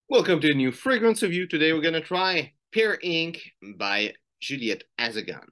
Welcome to a new fragrance review. Today we're gonna try Pear Ink by Juliette as a gun.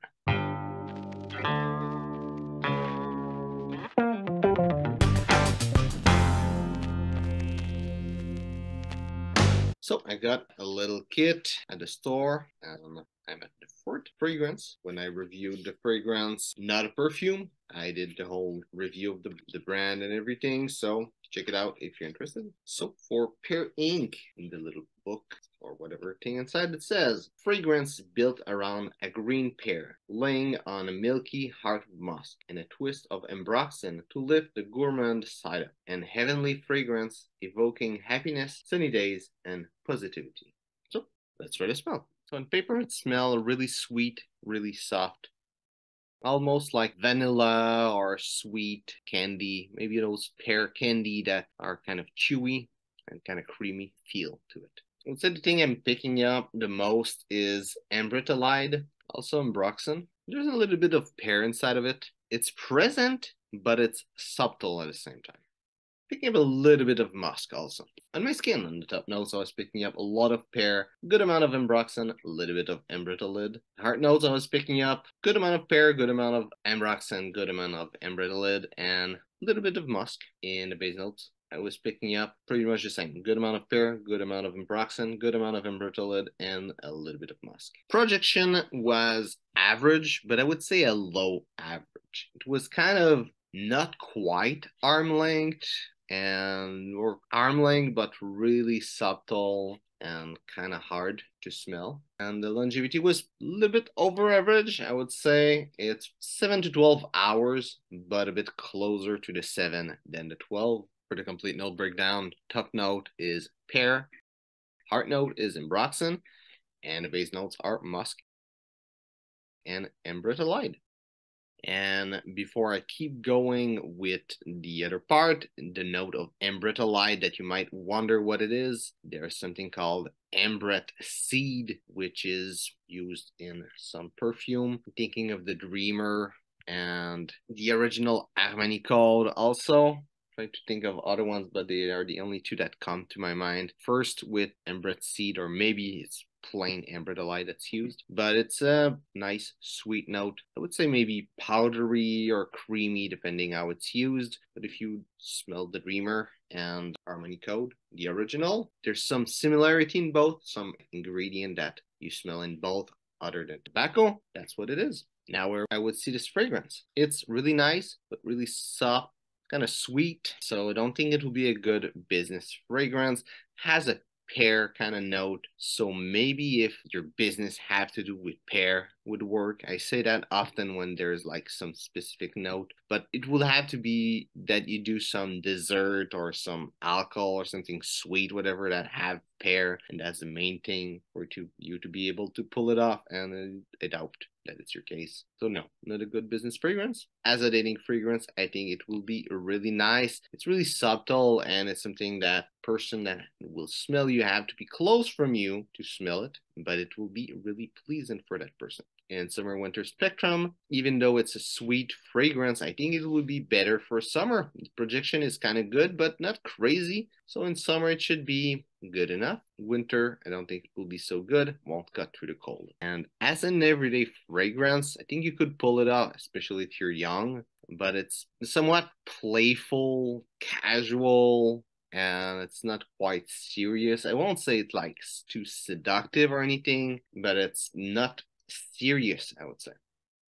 So I got a little kit at the store, and I'm at the fourth fragrance. When I reviewed the fragrance, not a perfume, I did the whole review of the brand and everything, so check it out if you're interested. So for Pear Ink, in the little book or whatever thing inside, it says, fragrance built around a green pear, laying on a milky heart of musk and a twist of ambroxan to lift the gourmand side up, and heavenly fragrance evoking happiness, sunny days, and positivity. So let's try to smell. So on paper, it smells really sweet, really soft, almost like vanilla or sweet candy, maybe those pear candy that are kind of chewy and kind of creamy feel to it. I would say the thing I'm picking up the most is ambroxolide, also ambroxan. There's a little bit of pear inside of it. It's present, but it's subtle at the same time. Picking up a little bit of musk also. On my skin on the top notes, I was picking up a lot of pear, good amount of ambroxan, a little bit of ambroxolide. Heart notes, I was picking up good amount of pear, good amount of ambroxan, good amount of ambroxolide, and a little bit of musk. In the base notes, I was picking up pretty much the same. Good amount of pear, good amount of ambroxan, good amount of ambroxolide, and a little bit of musk. Projection was average, but I would say a low average. It was kind of not quite arm length, or arm length, but really subtle and kind of hard to smell. And the longevity was a little bit over average. I would say it's 7 to 12 hours, but a bit closer to the 7 than the 12. For the complete note breakdown, top note is pear, heart note is ambroxan, and the base notes are musk and ambroxolide. And before I keep going with the other part, the note of ambroxolide that you might wonder what it is, there's something called ambret seed, which is used in some perfume. Thinking of the Dreamer and the original Armani code also. Trying to think of other ones, but they are the only two that come to my mind. First with ambret seed, or maybe it's plain ambroxolide that's used, but it's a nice sweet note. I would say maybe powdery or creamy depending how it's used, but if you smell the Dreamer and Armani Code, the original, there's some similarity in both, some ingredient that you smell in both other than tobacco. That's what it is. Now where I would see this fragrance, it's really nice but really soft, kind of sweet, so I don't think it will be a good business fragrance. Has a pear kind of note, so maybe if your business have to do with pear would work. I say that often when there's like some specific note, but it will have to be that you do some dessert or some alcohol or something sweet, whatever, that have pear, and that's the main thing for you to be able to pull it off, and I doubt that it's your case. So no, not a good business fragrance. As a dating fragrance, I think it will be really nice. It's really subtle, and it's something that person that will smell you have to be close from you to smell it, but it will be really pleasant for that person. In summer winter spectrum, even though it's a sweet fragrance, I think it would be better for summer. The projection is kind of good, but not crazy. So in summer, it should be good enough. Winter, I don't think it will be so good. Won't cut through the cold. And as an everyday fragrance, I think you could pull it off, especially if you're young. But it's somewhat playful, casual, and it's not quite serious. I won't say it's like too seductive or anything, but it's not serious, I would say.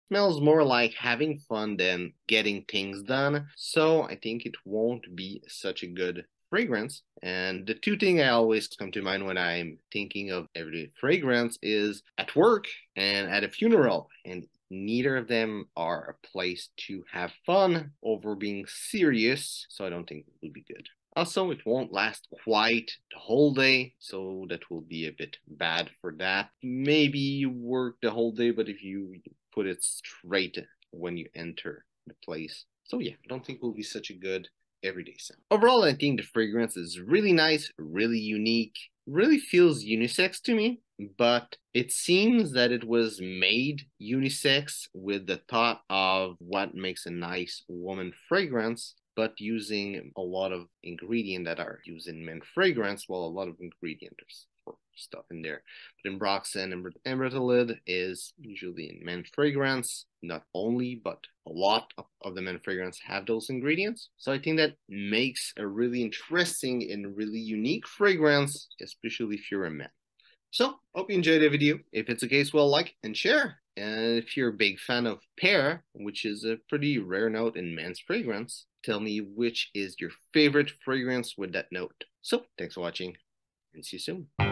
Smells more like having fun than getting things done, so I think it won't be such a good fragrance. And the two things I always come to mind when I'm thinking of everyday fragrance is at work and at a funeral, and neither of them are a place to have fun over being serious, so I don't think it will be good. Also, it won't last quite the whole day, so that will be a bit bad for that. Maybe you work the whole day, but if you put it straight when you enter the place. So yeah, I don't think it will be such a good everyday scent. Overall, I think the fragrance is really nice, really unique, really feels unisex to me, but it seems that it was made unisex with the thought of what makes a nice woman fragrance. but using a lot of ingredients that are used in men fragrance, well, a lot of ingredients for stuff in there. But in Broxton and Ambertolid is usually in men fragrance, not only, but a lot of the men fragrance have those ingredients. So I think that makes a really interesting and really unique fragrance, especially if you're a man. So, hope you enjoyed the video. If it's the case, well, like and share. And if you're a big fan of Pear, which is a pretty rare note in men's fragrance, tell me which is your favorite fragrance with that note. So, thanks for watching and see you soon.